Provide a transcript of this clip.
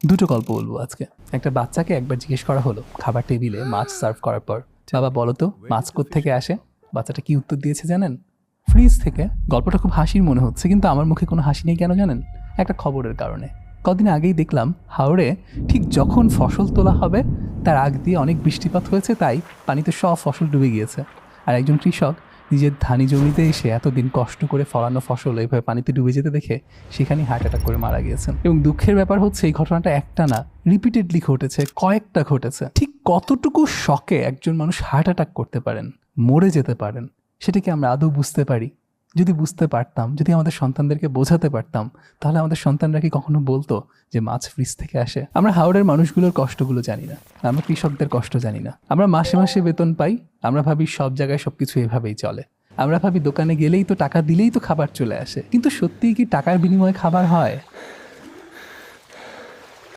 দুটো গল্প বলবো আজকে। একটা বাচ্চাকে একবার জিজ্ঞেস করা হলো খাবার টেবিলে মাছ সার্ভ করার পর, বাবা বলো তো মাছ কোত্থেকে আসে? বাচ্চাটা কি উত্তর দিয়েছে জানেন? ফ্রিজ থেকে। গল্পটা খুব হাসির মনে হচ্ছে, কিন্তু আমার মুখে কোনো হাসি নেই কেন জানেন? একটা খবরের কারণে। কদিন আগেই দেখলাম হাওড়ে ঠিক যখন ফসল তোলা হবে তার আগ দিয়ে অনেক বৃষ্টিপাত হয়েছে, তাই পানিতে সব ফসল ডুবে গিয়েছে। আর একজন কৃষক নিজের ধানি জমিতে এসে এতদিন কষ্ট করে ফলানো ফসল এইভাবে পানিতে ডুবে যেতে দেখে সেখানেই হার্ট অ্যাটাক করে মারা গিয়েছেন। এবং দুঃখের ব্যাপার হচ্ছে এই ঘটনাটা একটা না, রিপিটেডলি ঘটেছে, কয়েকটা ঘটেছে। ঠিক কতটুকু শকে একজন মানুষ হার্ট অ্যাটাক করতে পারেন, মরে যেতে পারেন, সেটা কি আমরা আদৌ বুঝতে পারি? যদি বুঝতে পারতাম, যদি আমাদের সন্তানদেরকে বোঝাতে পারতাম, তাহলে আমাদের সন্তানরা কি কখনো বলতো যে মাছ ফ্রিজ থেকে আসে? আমরা হাওড়ের মানুষগুলোর কষ্টগুলো জানি না, আমরা কৃষকদের কষ্ট জানি না। আমরা মাসে মাসে বেতন পাই, আমরা ভাবি সব জায়গায় সবকিছু এভাবেই চলে। আমরা ভাবি দোকানে গেলেই তো টাকা দিলেই তো খাবার চলে আসে, কিন্তু সত্যিই কি টাকার বিনিময়ে খাবার হয়?